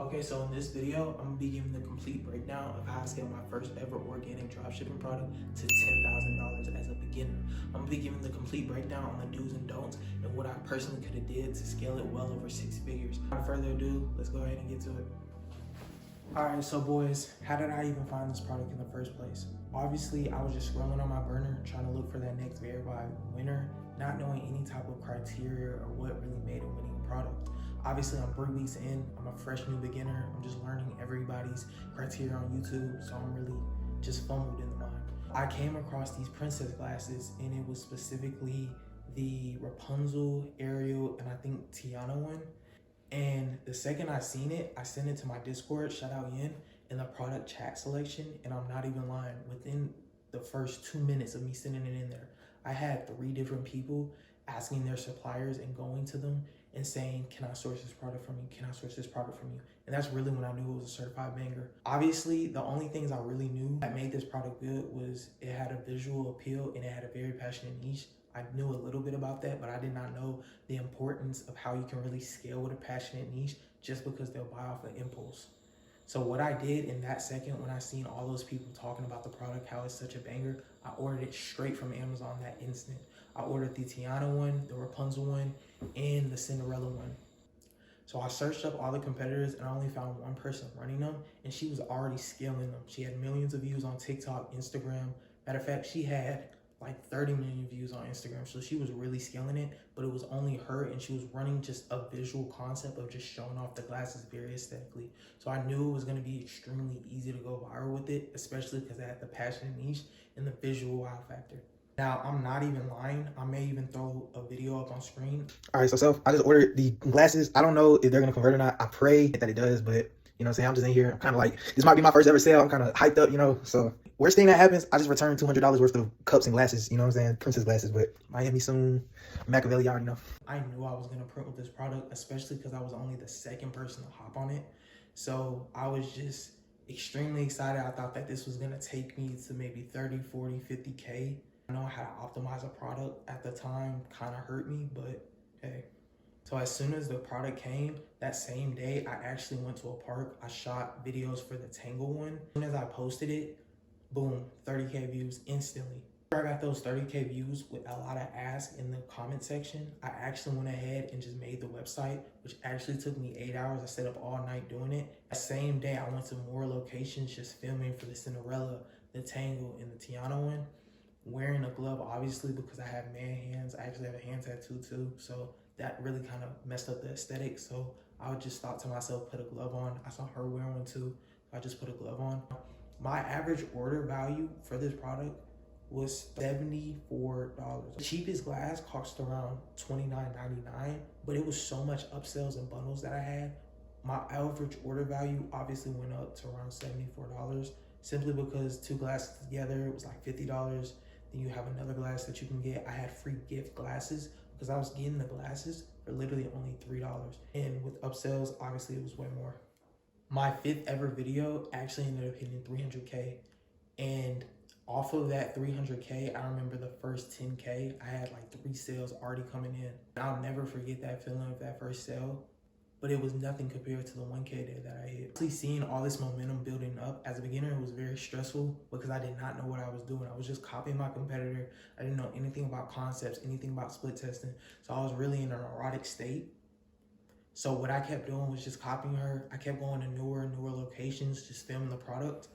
Okay, so in this video, I'm gonna be giving the complete breakdown of how I scaled my first ever organic dropshipping product to $10,000 as a beginner. I'm gonna be giving the complete breakdown on the do's and don'ts and what I personally could have did to scale it well over 6 figures. Without further ado, let's go ahead and get to it. All right, so boys, how did I even find this product in the first place? Obviously, I was just scrolling on my burner, trying to look for that next verified winner, not knowing any type of criteria or what really made a winning product. Obviously, I'm 3 weeks in, I'm a fresh new beginner, I'm just learning everybody's criteria on YouTube, so I'm really just fumbled in the mind. I came across these princess glasses, and it was specifically the Rapunzel, Ariel, and I think Tiana one. And the second I seen it, I sent it to my Discord, shout out Yin, in the product chat selection, and I'm not even lying. Within the first 2 minutes of me sending it in there, I had 3 different people asking their suppliers and going to them and saying, can I source this product from you? Can I source this product from you? And that's really when I knew it was a certified banger. Obviously, the only things I really knew that made this product good was it had a visual appeal and it had a very passionate niche. I knew a little bit about that, but I did not know the importance of how you can really scale with a passionate niche just because they'll buy off of impulse. So what I did in that second, when I seen all those people talking about the product, how it's such a banger, I ordered it straight from Amazon that instant. I ordered the Tiana one, the Rapunzel one, and the Cinderella one. So I searched up all the competitors and I only found one person running them, and she was already scaling them. She had millions of views on TikTok, Instagram. Matter of fact, she had like 30 million views on Instagram. So she was really scaling it, but it was only her, and she was running just a visual concept of just showing off the glasses very aesthetically. So I knew it was gonna be extremely easy to go viral with it, especially because it had the passion niche and the visual wow factor. Now, I'm not even lying. I may even throw a video up on screen. All right, so I just ordered the glasses. I don't know if they're gonna convert or not. I pray that it does, but you know what I'm saying? I'm just in here. I'm kind of like, this might be my first ever sale. I'm kind of hyped up, you know? So worst thing that happens, I just returned $200 worth of cups and glasses, you know what I'm saying? Princess glasses, but might hit me soon. Machiavelli, you already know. I knew I was gonna print with this product, especially because I was only the second person to hop on it. So I was just extremely excited. I thought that this was gonna take me to maybe 30, 40, 50K. I know how to optimize a product at the time kind of hurt me, but hey. So as soon as the product came, that same day, I actually went to a park. I shot videos for the Tangle one. As soon as I posted it, boom, 30K views instantly. After I got those 30K views with a lot of ask in the comment section, I actually went ahead and just made the website, which actually took me 8 hours. I stayed up all night doing it. That same day, I went to more locations just filming for the Cinderella, the Tangle, and the Tiana one. Wearing a glove, obviously, because I have man hands. I actually have a hand tattoo too, so that really kind of messed up the aesthetic. So I would just thought to myself, put a glove on. I saw her wearing one too, so I just put a glove on. My average order value for this product was $74. The cheapest glass cost around $29.99, but it was so much upsells and bundles that I had. My average order value obviously went up to around $74, simply because 2 glasses together, it was like $50. Then you have another glass that you can get. I had free gift glasses because I was getting the glasses for literally only $3. And with upsells, obviously it was way more. My 5th ever video actually ended up hitting 300K. And off of that 300K, I remember the first 10K, I had like 3 sales already coming in. And I'll never forget that feeling of that first sale, but it was nothing compared to the 1K day that I hit. Actually seeing all this momentum building up, as a beginner, it was very stressful because I did not know what I was doing. I was just copying my competitor. I didn't know anything about concepts, anything about split testing. So I was really in a neurotic state. So what I kept doing was just copying her. I kept going to newer and newer locations, just filming the product.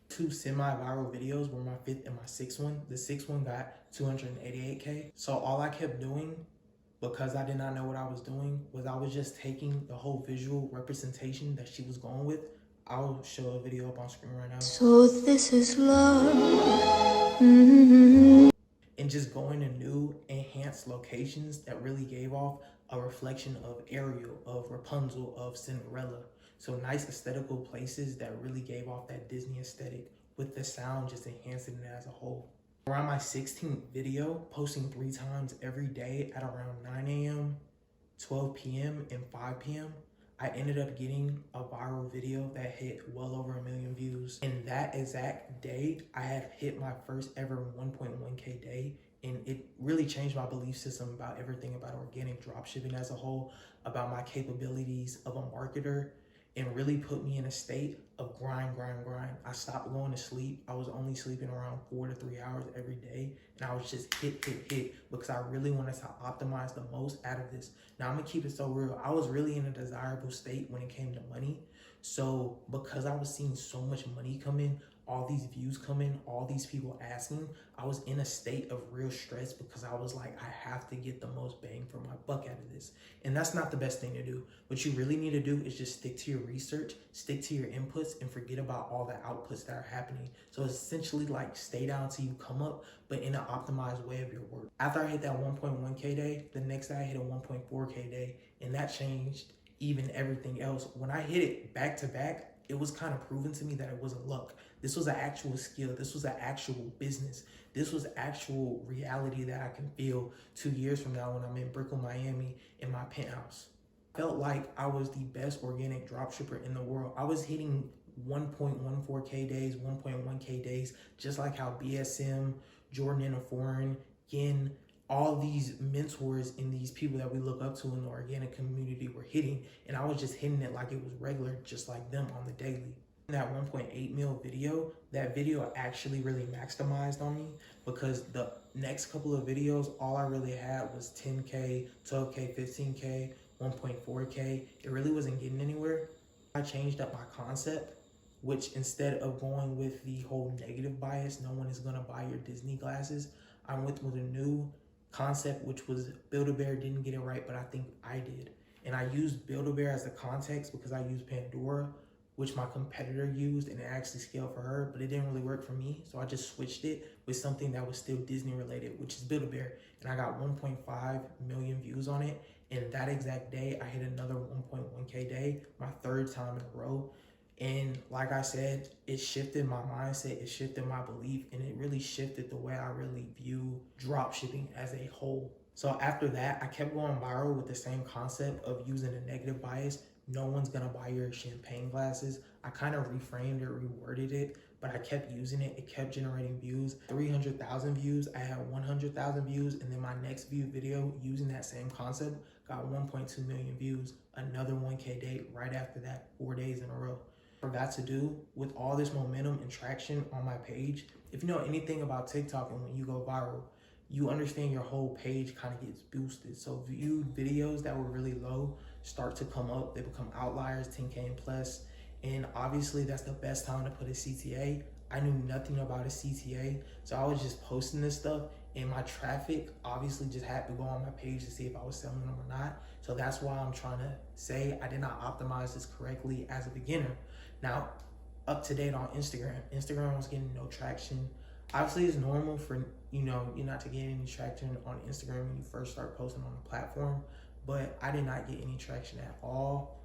2 semi-viral videos were my 5th and my 6th one. The 6th one got 288K. So all I kept doing, because I did not know what I was doing, was I was just taking the whole visual representation that she was going with. I'll show a video up on screen right now. So this is love. Mm-hmm. And just going to new, enhanced locations that really gave off a reflection of Ariel, of Rapunzel, of Cinderella. So nice aesthetical places that really gave off that Disney aesthetic, with the sound just enhancing it as a whole. Around my 16th video, posting 3 times every day at around 9 a.m., 12 p.m., and 5 p.m., I ended up getting a viral video that hit well over 1 million views. In that exact day, I had hit my first ever 1.1K day, and it really changed my belief system about everything about organic dropshipping as a whole, about my capabilities of a marketer, and really put me in a state of grind. I stopped going to sleep. I was only sleeping around 4 to 3 hours every day, and I was just hit because I really wanted to optimize the most out of this. Now I'm gonna keep it so real. I was really in a desirable state when it came to money. So because I was seeing so much money come in, all these views come in, all these people asking, I was in a state of real stress because I was like, I have to get the most bang for my buck out of this. And that's not the best thing to do. What you really need to do is just stick to your research, stick to your inputs, and forget about all the outputs that are happening. So essentially like stay down till you come up, but in an optimized way of your work. After I hit that 1.1K day, the next day I hit a 1.4K day, and that changed even everything else. When I hit it back to back, it was kind of proven to me that it wasn't luck. This was an actual skill. This was an actual business. This was actual reality that I can feel 2 years from now when I'm in Brickell, Miami in my penthouse. I felt like I was the best organic dropshipper in the world. I was hitting 1.14K days, 1.1K days, just like how BSM, Jordan in a Foreign, Yin, all these mentors and these people that we look up to in the organic community were hitting, and I was just hitting it like it was regular, just like them on the daily. In that 1.8 mil video, that video actually really maximized on me because the next couple of videos, all I really had was 10K, 12K, 15K, 1.4K. It really wasn't getting anywhere. I changed up my concept, which instead of going with the whole negative bias, no one is gonna buy your Disney glasses, I went with a new concept, which was Build-A-Bear didn't get it right, but I think I did. And I used Build-A-Bear as the context because I used Pandora, which my competitor used, and it actually scaled for her, but it didn't really work for me. So I just switched it with something that was still Disney related, which is Build-A-Bear. And I got 1.5 million views on it. And that exact day, I hit another 1.1K day, my third time in a row. And like I said, it shifted my mindset, it shifted my belief, and it really shifted the way I really view drop shipping as a whole. So after that, I kept going viral with the same concept of using a negative bias. No one's gonna buy your champagne glasses. I kind of reframed it, reworded it, but I kept using it. It kept generating views. 300,000 views, I had 100,000 views, and then my next view video using that same concept got 1.2 million views. Another 1K day right after that, 4 days in a row. Forgot to do with all this momentum and traction on my page. If you know anything about TikTok and when you go viral, you understand your whole page kind of gets boosted. So viewed videos that were really low start to come up. They become outliers, 10K and plus. And obviously that's the best time to put a CTA. I knew nothing about a CTA. So I was just posting this stuff, and my traffic obviously just had to go on my page to see if I was selling them or not. So that's why I'm trying to say I did not optimize this correctly as a beginner. Now, up to date on Instagram. Instagram was getting no traction. Obviously, it's normal for you not to get any traction on Instagram when you first start posting on the platform, but I did not get any traction at all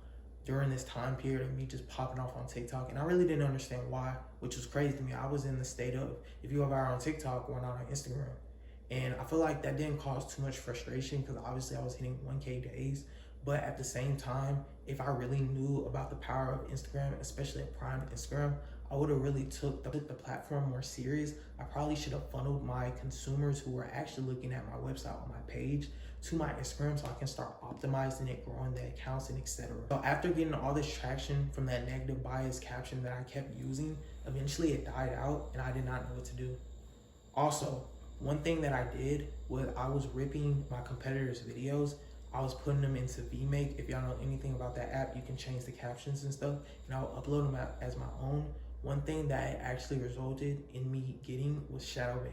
during this time period of me just popping off on TikTok, and I really didn't understand why, which was crazy to me. I was in the state of, if you go viral on TikTok, why not on Instagram? And I feel like that didn't cause too much frustration because obviously I was hitting 1K days. But at the same time, if I really knew about the power of Instagram, especially a prime Instagram, I would have really took the platform more serious. I probably should have funneled my consumers who were actually looking at my website on my page to my Instagram so I can start optimizing it, growing the accounts, and etc. So after getting all this traction from that negative bias caption that I kept using, eventually it died out and I did not know what to do. Also, one thing that I did was I was ripping my competitors' videos. I was putting them into VMake. If y'all know anything about that app, you can change the captions and stuff, and I'll upload them as my own. One thing that actually resulted in me getting was shadowban.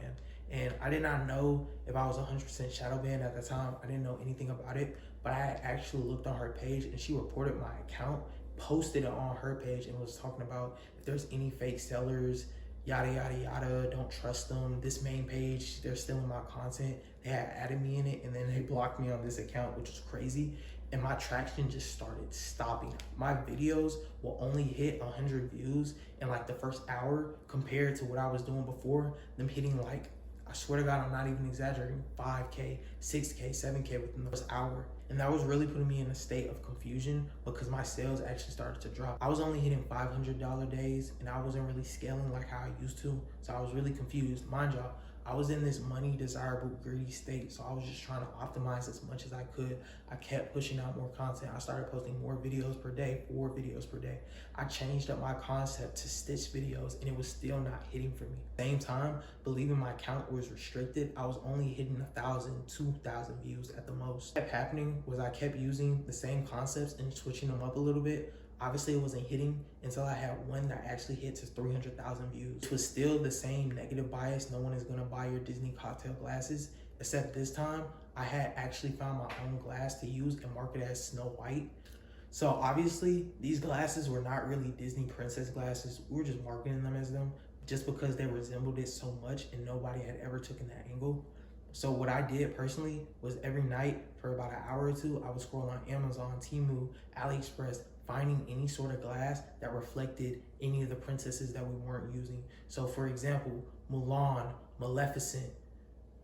And I did not know if I was 100% shadowban at the time. I didn't know anything about it, but I actually looked on her page and she reported my account, posted it on her page, and was talking about if there's any fake sellers, yada, yada, yada, don't trust them. This main page, they're stealing my content. They had added me in it, and then they blocked me on this account, which was crazy. And my traction just started stopping. My videos will only hit 100 views in like the first hour compared to what I was doing before, them hitting like, I swear to God, I'm not even exaggerating, 5K, 6K, 7K within the first hour. And that was really putting me in a state of confusion because my sales actually started to drop. I was only hitting $500 days and I wasn't really scaling like how I used to. So I was really confused. Mind y'all, I was in this money desirable greedy state, so I was just trying to optimize as much as I could. I kept pushing out more content. I started posting more videos per day, 4 videos per day. I changed up my concept to stitch videos, and it was still not hitting for me. Same time, believing my account was restricted, I was only hitting 1,000, 2,000 views at the most. What kept happening was I kept using the same concepts and switching them up a little bit. Obviously, it wasn't hitting until I had one that actually hit to 300,000 views. It was still the same negative bias. No one is gonna buy your Disney cocktail glasses, except this time, I had actually found my own glass to use and market as Snow White. So obviously, these glasses were not really Disney princess glasses. We were just marketing them as them just because they resembled it so much and nobody had ever taken that angle. So what I did personally was every night for about an hour or two, I would scroll on Amazon, Temu, AliExpress, finding any sort of glass that reflected any of the princesses that we weren't using. So for example, Mulan, Maleficent,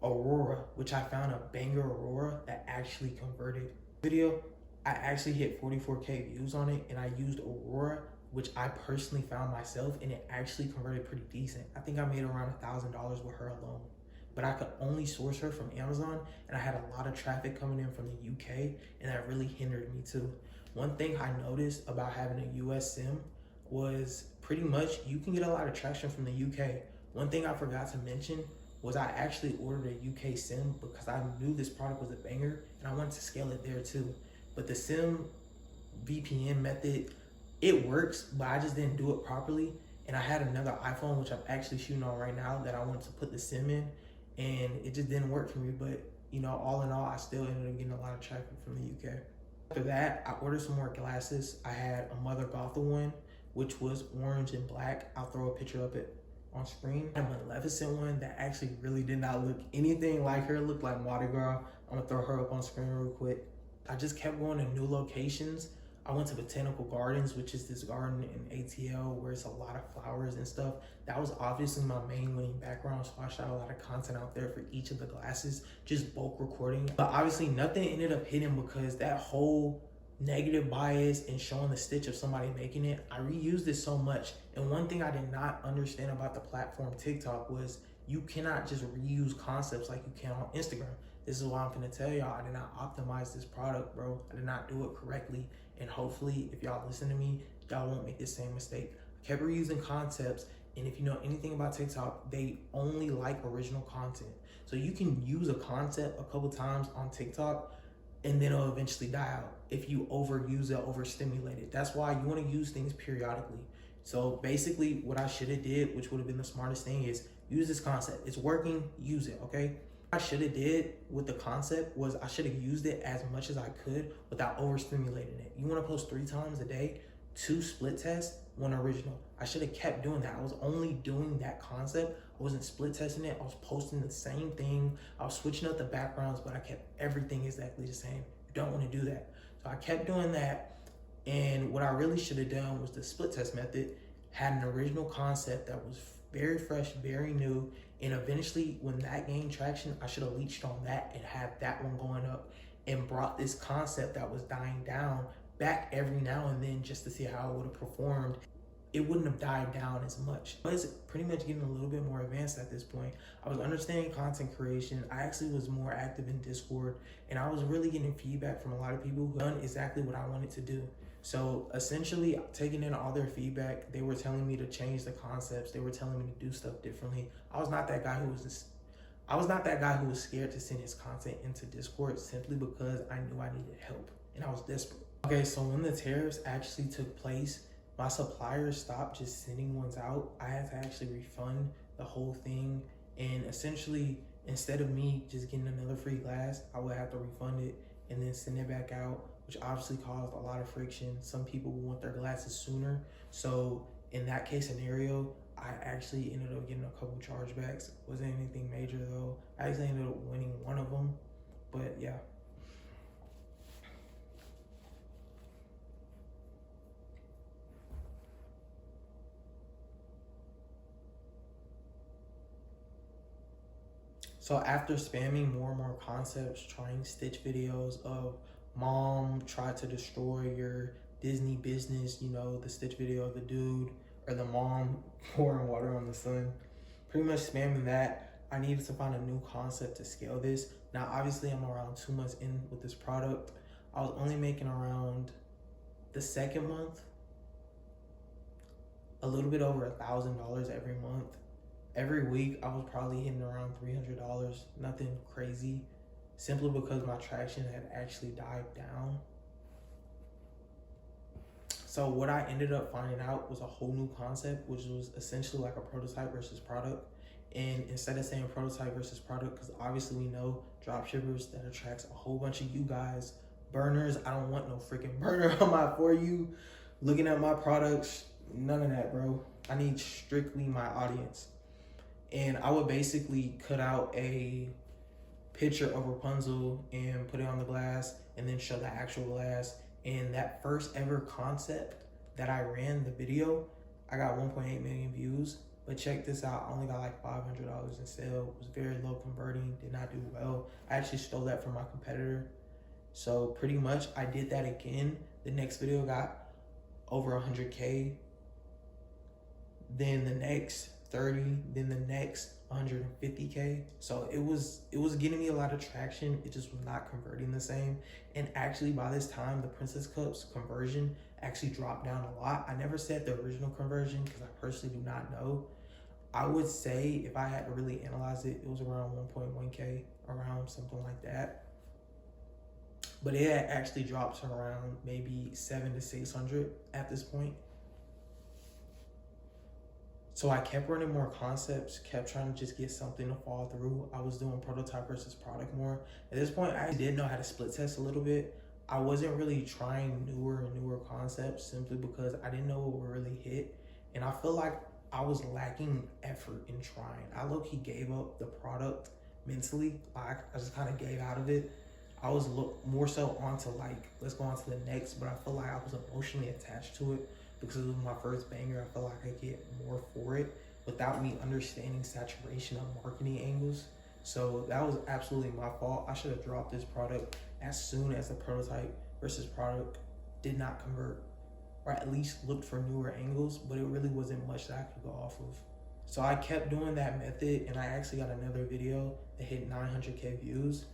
Aurora, which I found a banger Aurora that actually converted. Video, I actually hit 44K views on it, and I used Aurora, which I personally found myself, and it actually converted pretty decent. I think I made around $1,000 with her alone. But I could only source her from Amazon, and I had a lot of traffic coming in from the UK, and that really hindered me too. One thing I noticed about having a US SIM was pretty much you can get a lot of traction from the UK. One thing I forgot to mention was I actually ordered a UK SIM because I knew this product was a banger, and I wanted to scale it there too. But the SIM VPN method, it works, but I just didn't do it properly. And I had another iPhone, which I'm actually shooting on right now, that I wanted to put the SIM in, and it just didn't work for me. But you know, all in all, I still ended up getting a lot of traffic from the UK. After that, I ordered some more glasses. I had a Mother Gotha one, which was orange and black. I'll throw a picture of it on screen. I had a Maleficent one that actually really did not look anything like her. It looked like Mardi Gras. I'm gonna throw her up on screen real quick. I just kept going to new locations. I went to Botanical Gardens, which is this garden in ATL where it's a lot of flowers and stuff. That was obviously my main winning background, so I shot a lot of content out there for each of the glasses, just bulk recording. But obviously nothing ended up hitting because that whole negative bias and showing the stitch of somebody making it, I reused it so much. And one thing I did not understand about the platform TikTok was you cannot just reuse concepts like you can on Instagram. This is why I'm gonna tell y'all, I did not optimize this product, bro. I did not do it correctly. And hopefully, if y'all listen to me, y'all won't make the same mistake. I kept reusing concepts, and if you know anything about TikTok, they only like original content. So you can use a concept a couple times on TikTok, and then it'll eventually die out if you overuse it, overstimulate it. That's why you wanna use things periodically. So basically, what I should have did, which would have been the smartest thing, is use this concept. It's working, use it, okay? What I should have did with the concept was I should have used it as much as I could without overstimulating it. You want to post 3 times a day, 2 split tests, 1 original. I should have kept doing that. I was only doing that concept. I wasn't split testing it. I was posting the same thing. I was switching up the backgrounds, but I kept everything exactly the same. You don't want to do that. So I kept doing that. And what I really should have done was the split test method, had an original concept that was very fresh, very new. And eventually, when that gained traction, I should have leached on that and had that one going up and brought this concept that was dying down back every now and then just to see how it would have performed. It wouldn't have died down as much. I was pretty much getting a little bit more advanced at this point. I was understanding content creation. I actually was more active in Discord, and I was really getting feedback from a lot of people who done exactly what I wanted to do. So essentially, taking in all their feedback, they were telling me to change the concepts. They were telling me to do stuff differently. I was not that guy who was scared to send his content into Discord simply because I knew I needed help and I was desperate. Okay, so when the tariffs actually took place, my suppliers stopped just sending ones out. I had to actually refund the whole thing, and essentially, instead of me just getting another free glass, I would have to refund it and then send it back out, which obviously caused a lot of friction. Some people would want their glasses sooner. So in that case scenario, I actually ended up getting a couple chargebacks. Wasn't anything major though. I actually ended up winning one of them, but yeah. So after spamming more and more concepts, trying stitch videos of mom tried to destroy your Disney business, you know, the stitch video of the dude or the mom pouring water on the son, pretty much spamming that, I needed to find a new concept to scale this. Now, obviously, I'm around 2 months in with this product. I was only making around the second month a little bit over $1,000 every month. Every week, I was probably hitting around $300. Nothing crazy, simply because my traction had actually died down. So what I ended up finding out was a whole new concept, which was essentially like a prototype versus product. And instead of saying prototype versus product, because obviously we know dropshippers, that attracts a whole bunch of you guys, burners. I don't want no freaking burner on my For You, looking at my products, none of that, bro. I need strictly my audience. And I would basically cut out a picture of Rapunzel and put it on the glass and then show the actual glass. And that first ever concept that I ran the video, I got 1.8 million views. But check this out, I only got like $500 in sale. It was very low converting, did not do well. I actually stole that from my competitor. So pretty much I did that again. The next video got over 100K. Then the next 30, then the next 150K. So it was getting me a lot of traction. It just was not converting the same. And actually by this time, the Princess Cups conversion actually dropped down a lot. I never said the original conversion because I personally do not know. I would say if I had to really analyze it, it was around 1.1K, around something like that. But it had actually dropped to around maybe 700 to 600 at this point. So I kept running more concepts, kept trying to just get something to fall through. I was doing prototype versus product more. At this point, I did know how to split test a little bit. I wasn't really trying newer and newer concepts simply because I didn't know what would really hit. And I feel like I was lacking effort in trying. I low-key gave up the product mentally. I just kind of gave out of it. I was more so onto like, let's go on to the next, but I feel like I was emotionally attached to it. Because it was my first banger, I felt like I could get more for it without me understanding saturation of marketing angles. So that was absolutely my fault. I should have dropped this product as soon as the prototype versus product did not convert, or at least looked for newer angles, but it really wasn't much that I could go off of. So I kept doing that method, and I actually got another video that hit 900K views,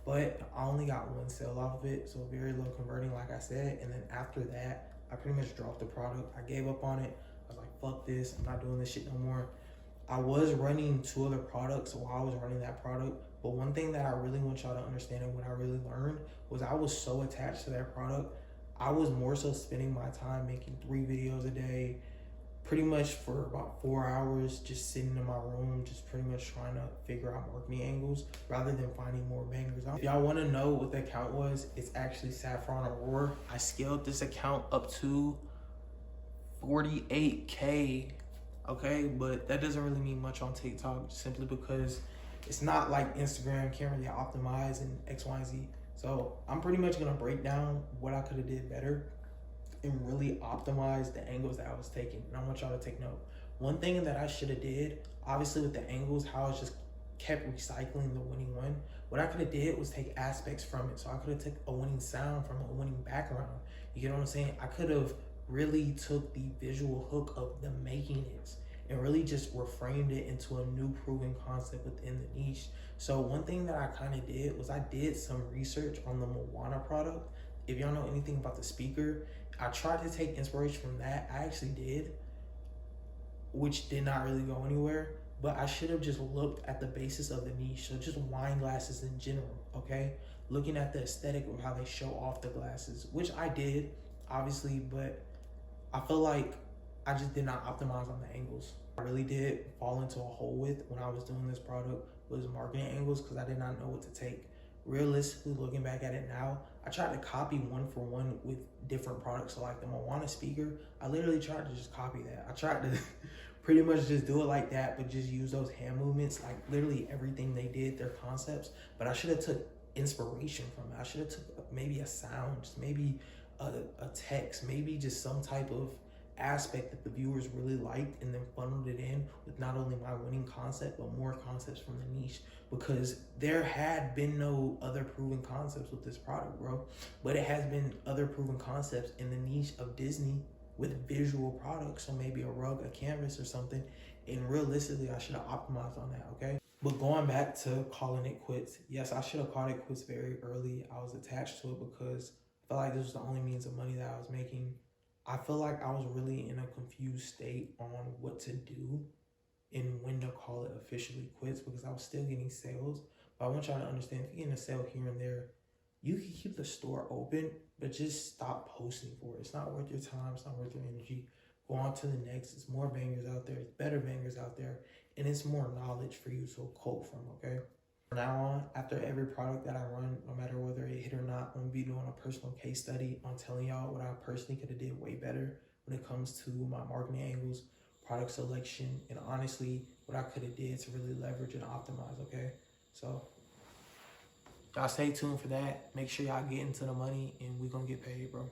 but I only got one sale off of it, so very low converting, like I said. And then after that, I pretty much dropped the product. I gave up on it. I was like, fuck this, I'm not doing this shit no more. I was running 2 other products while I was running that product, but one thing that I really want y'all to understand and what I really learned was I was so attached to that product. I was more so spending my time making 3 videos a day, pretty much for about 4 hours, just sitting in my room, just pretty much trying to figure out marketing angles rather than finding more bangers. If y'all want to know what the account was, it's actually Saffron Aurora. I scaled this account up to 48K, okay? But that doesn't really mean much on TikTok simply because it's not like Instagram, can't really optimize and X, Y, and Z. So I'm pretty much gonna break down what I could have did better and really optimize the angles that I was taking. And I want y'all to take note. One thing that I should have did, obviously with the angles, how I just kept recycling the winning one. What I could have did was take aspects from it. So I could have took a winning sound from a winning background. You get what I'm saying? I could have really took the visual hook of the making it and really just reframed it into a new proven concept within the niche. So one thing that I kind of did was I did some research on the Moana product. If y'all know anything about the speaker, I tried to take inspiration from that. I actually did, which did not really go anywhere, but I should have just looked at the basis of the niche. So just wine glasses in general, okay? Looking at the aesthetic of how they show off the glasses, which I did, obviously, but I feel like I just did not optimize on the angles. I really did fall into a hole with when I was doing this product was marketing angles because I did not know what to take. Realistically, looking back at it now, I tried to copy one for one with different products. So like the Moana speaker, I literally tried to just copy that. I tried to pretty much just do it like that, but just use those hand movements, like literally everything they did, their concepts. But I should have took inspiration from it. I should have took maybe a sound, just maybe a text, maybe just some type of aspect that the viewers really liked and then funneled it in with not only my winning concept, but more concepts from the niche, because there had been no other proven concepts with this product, bro. But it has been other proven concepts in the niche of Disney with visual products. So maybe a rug, a canvas or something. And realistically, I should have optimized on that, okay? But going back to calling it quits, yes, I should have called it quits very early. I was attached to it because I felt like this was the only means of money that I was making. I feel like I was really in a confused state on what to do and when to call it officially quits because I was still getting sales. But I want y'all to understand, if you're getting a sale here and there, you can keep the store open, but just stop posting for it. It's not worth your time. It's not worth your energy. Go on to the next. It's more bangers out there. It's better bangers out there. And it's more knowledge for you to quote from, okay? From now on, after every product that I run, no matter whether it hit or not, I'm gonna be doing a personal case study on telling y'all what I personally could have did way better when it comes to my marketing angles, product selection, and honestly, what I could have did to really leverage and optimize, okay? So y'all stay tuned for that. Make sure y'all get into the money and we gonna get paid, bro.